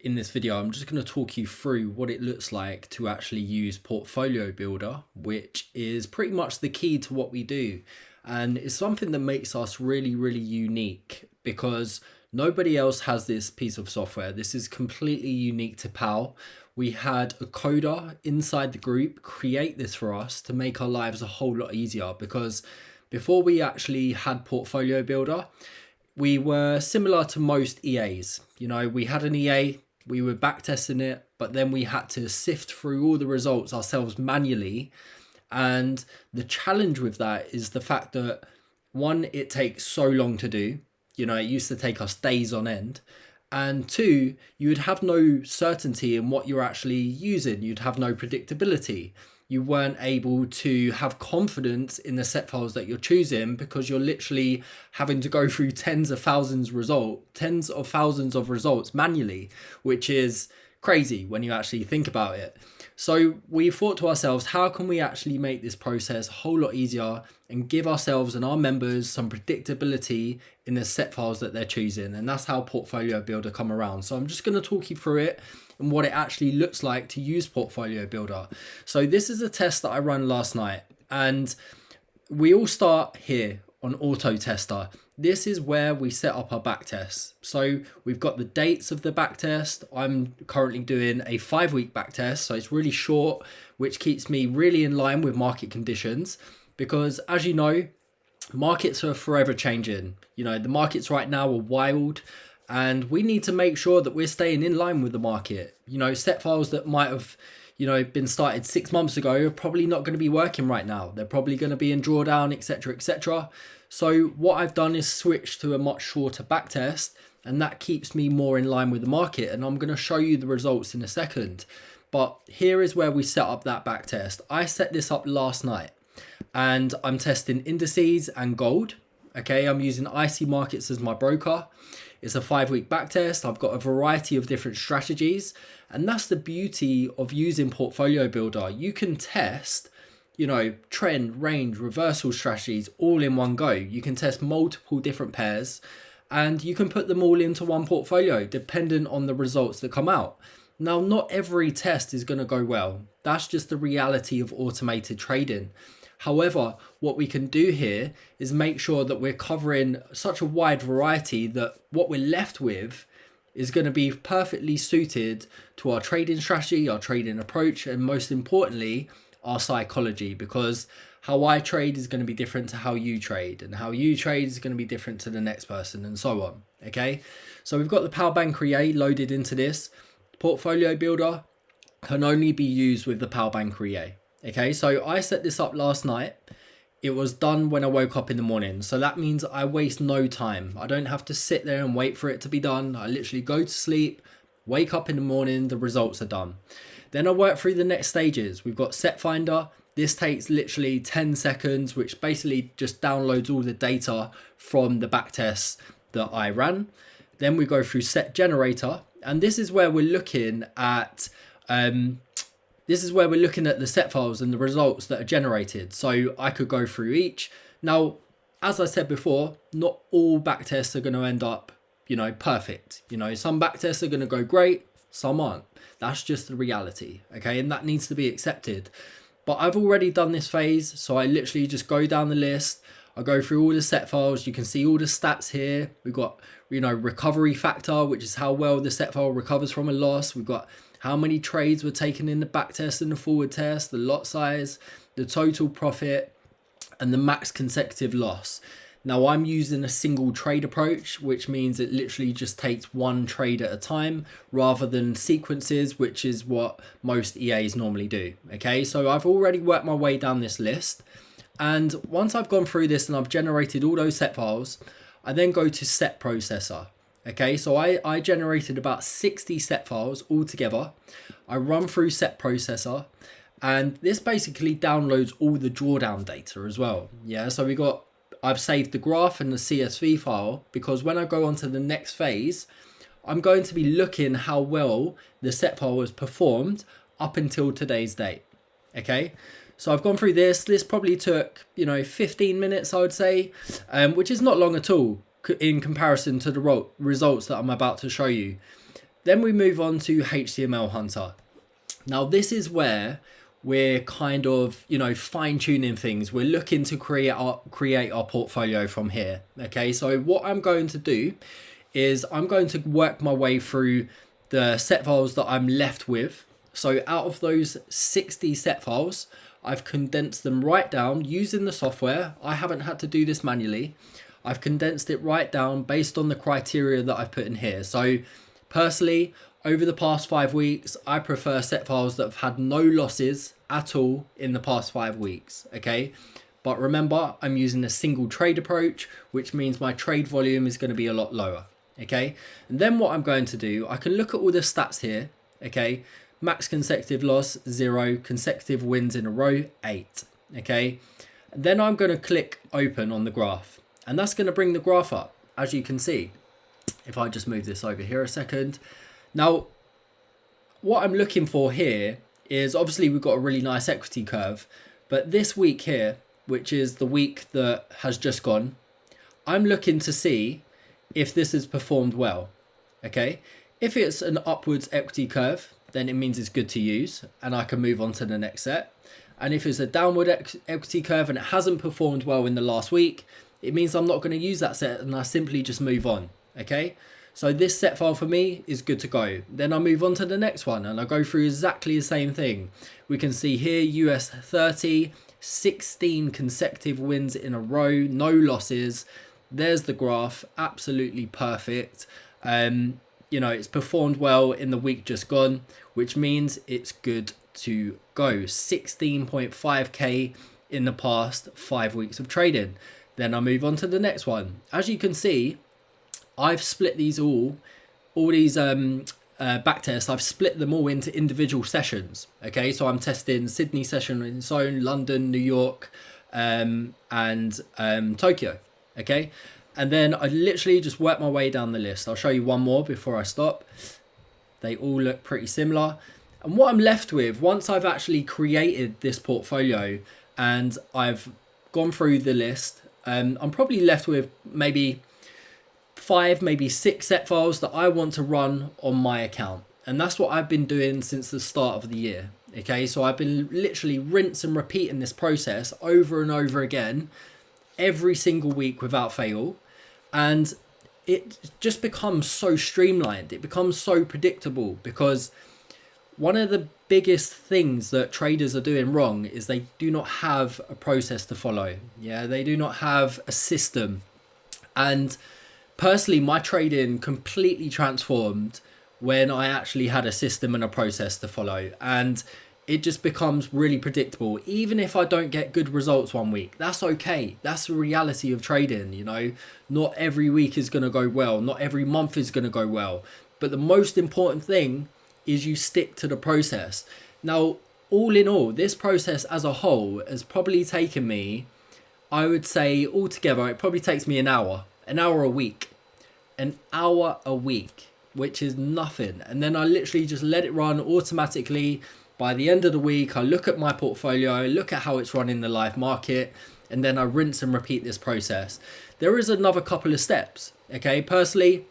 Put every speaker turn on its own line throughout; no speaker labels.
in this video, I'm just going to talk you through what it looks like to actually use Portfolio Builder, which is pretty much the key to what we do. And it's something that makes us really, really unique because nobody else has this piece of software. This is completely unique to POW. We had a coder inside the group create this for us to make our lives a whole lot easier, because before we actually had Portfolio Builder, we were similar to most EAs. You know, we had an EA, we were backtesting it, but then we had to sift through all the results ourselves manually. And the challenge with that is the fact that, one, it takes so long to do. You know, it used to take us days on end. And two, you would have no certainty in what you're actually using. You'd have no predictability. You weren't able to have confidence in the set files that you're choosing, because you're literally having to go through tens of thousands of results manually, which is crazy when you actually think about it. So we thought to ourselves, how can we actually make this process a whole lot easier and give ourselves and our members some predictability in the set files that they're choosing? And that's how Portfolio Builder come around. So I'm just going to talk you through it and what it actually looks like to use Portfolio Builder. So this is a test that I ran last night, and we all start here on auto tester. This is where we set up our backtest. So we've got the dates of the backtest. I'm currently doing a 5-week backtest, so it's really short, which keeps me really in line with market conditions, because as you know, markets are forever changing. You know, the markets right now are wild, and we need to make sure that we're staying in line with the market. You know, set files that might have, you know, been started 6 months ago are probably not going to be working right now. They're probably going to be in drawdown, etc., etc. So what I've done is switch to a much shorter backtest, and that keeps me more in line with the market. And I'm going to show you the results in a second. But here is where we set up that backtest. I set this up last night, and I'm testing indices and gold. Okay, I'm using IC Markets as my broker. It's a 5-week backtest. I've got a variety of different strategies, and that's the beauty of using Portfolio Builder. You can test, you know, trend, range, reversal strategies all in one go. You can test multiple different pairs, and you can put them all into one portfolio depending on the results that come out. Now, not every test is going to go well. That's just the reality of automated trading. However, what we can do here is make sure that we're covering such a wide variety that what we're left with is going to be perfectly suited to our trading strategy, our trading approach, and most importantly, our psychology, because how I trade is going to be different to how you trade, and how you trade is going to be different to the next person, and so on. Okay, so we've got the POW Banker loaded into this. Portfolio Builder can only be used with the POW Banker. Okay, so I set this up last night. It was done when I woke up in the morning. So that means I waste no time. I don't have to sit there and wait for it to be done. I literally go to sleep, wake up in the morning, the results are done. Then I work through the next stages. We've got Set Finder. This takes literally 10 seconds, which basically just downloads all the data from the backtests that I ran. Then we go through Set Generator. And this is where we're looking at the set files and the results that are generated. So I could go through each. Now, as I said before, not all backtests are going to end up, you know, perfect. You know, some backtests are going to go great, some aren't. That's just the reality, okay? And that needs to be accepted. But I've already done this phase, so I literally just go down the list. I go through all the set files. You can see all the stats here. We've got, you know, recovery factor, which is how well the set file recovers from a loss. We've got how many trades were taken in the backtest and the forward test, the lot size, the total profit, and the max consecutive loss. Now, I'm using a single trade approach, which means it literally just takes one trade at a time rather than sequences, which is what most EAs normally do. Okay, so I've already worked my way down this list. And once I've gone through this and I've generated all those set files, I then go to Set Processor. Okay, so I generated about 60 set files altogether. I run through Set Processor, and this basically downloads all the drawdown data as well. Yeah, so I've saved the graph and the CSV file, because when I go on to the next phase, I'm going to be looking how well the set file was performed up until today's date. Okay, so I've gone through this. This probably took, 15 minutes, I would say, which is not long at all in comparison to the results that I'm about to show you. Then we move on to HTML Hunter. Now this is where we're kind of, fine tuning things. We're looking to create our portfolio from here. Okay, so what I'm going to do is I'm going to work my way through the set files that I'm left with. So out of those 60 set files, I've condensed them right down using the software. I haven't had to do this manually. I've condensed it right down based on the criteria that I've put in here. So personally, over the past 5 weeks, I prefer set files that have had no losses at all in the past 5 weeks, okay? But remember, I'm using a single trade approach, which means my trade volume is going to be a lot lower, okay? And then what I'm going to do, I can look at all the stats here, okay? Max consecutive loss, 0. Consecutive wins in a row, 8, okay? And then I'm going to click open on the graph, and that's going to bring the graph up, as you can see. If I just move this over here a second. Now, what I'm looking for here is obviously we've got a really nice equity curve, but this week here, which is the week that has just gone, I'm looking to see if this has performed well, okay? If it's an upwards equity curve, then it means it's good to use and I can move on to the next set. And if it's a downward equity curve and it hasn't performed well in the last week, it means I'm not going to use that set and I simply just move on, okay? So this set file for me is good to go. Then I move on to the next one and I go through exactly the same thing. We can see here US 30, 16 consecutive wins in a row, no losses. There's the graph, absolutely perfect. It's performed well in the week just gone, which means it's good to go. 16.5k in the past 5 weeks of trading. Then I move on to the next one. As you can see, I've split these all these backtests, I've split them all into individual sessions. Okay, so I'm testing Sydney session in its own, London, New York, and Tokyo. Okay, and then I literally just work my way down the list. I'll show you one more before I stop. They all look pretty similar. And what I'm left with, once I've actually created this portfolio and I've gone through the list, I'm probably left with maybe 5, maybe 6 set files that I want to run on my account. And that's what I've been doing since the start of the year. Okay, so I've been literally rinse and repeating this process over and over again, every single week without fail. And it just becomes so streamlined. It becomes so predictable because one of the biggest things that traders are doing wrong is they do not have a process to follow. Yeah, they do not have a system. And personally, my trading completely transformed when I actually had a system and a process to follow. And it just becomes really predictable. Even if I don't get good results one week, that's okay. That's the reality of trading, Not every week is going to go well. Not every month is going to go well. But the most important thing is you stick to the process. Now, all in all, this process as a whole has probably taken me, I would say altogether, it probably takes me an hour a week. An hour a week, which is nothing. And then I literally just let it run automatically. By the end of the week, I look at my portfolio, look at how it's run in the live market, and then I rinse and repeat this process. There is another couple of steps. Okay, personally,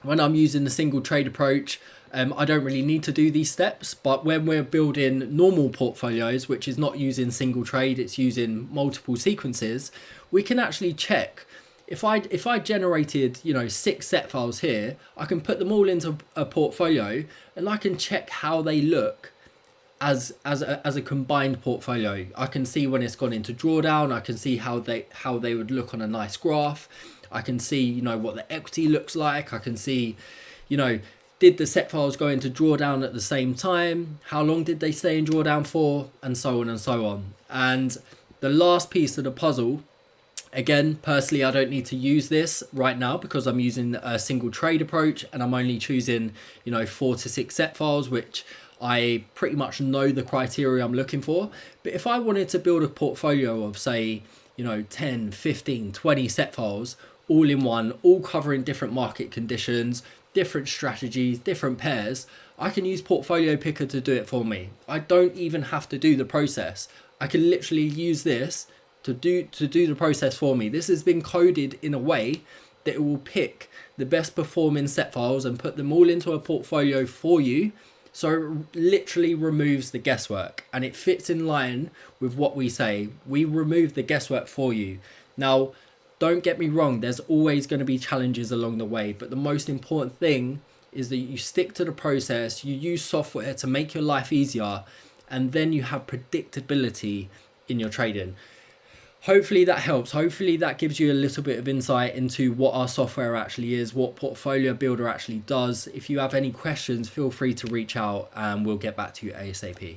when I'm using the single trade approach, I don't really need to do these steps, but when we're building normal portfolios, which is not using single trade, it's using multiple sequences, we can actually check. If I generated 6 set files here, I can put them all into a portfolio and I can check how they look as a combined portfolio. I can see when it's gone into drawdown. I can see how they would look on a nice graph. I can see what the equity looks like. I can see did the set files go into drawdown at the same time? How long did they stay in drawdown for? And so on and so on. And the last piece of the puzzle, again, personally, I don't need to use this right now because I'm using a single trade approach and I'm only choosing 4 to 6 set files, which I pretty much know the criteria I'm looking for. But if I wanted to build a portfolio of say 10, 15, 20 set files all in one, all covering different market conditions, different strategies, different pairs, I can use Portfolio Picker to do it for me. I don't even have to do the process. I can literally use this to do the process for me. This has been coded in a way that it will pick the best performing set files and put them all into a portfolio for you. So it literally removes the guesswork, and it fits in line with what we say. We remove the guesswork for you. Now, don't get me wrong, there's always going to be challenges along the way, but the most important thing is that you stick to the process, you use software to make your life easier, and then you have predictability in your trading. Hopefully that helps. Hopefully that gives you a little bit of insight into what our software actually is, what Portfolio Builder actually does. If you have any questions, feel free to reach out and we'll get back to you ASAP.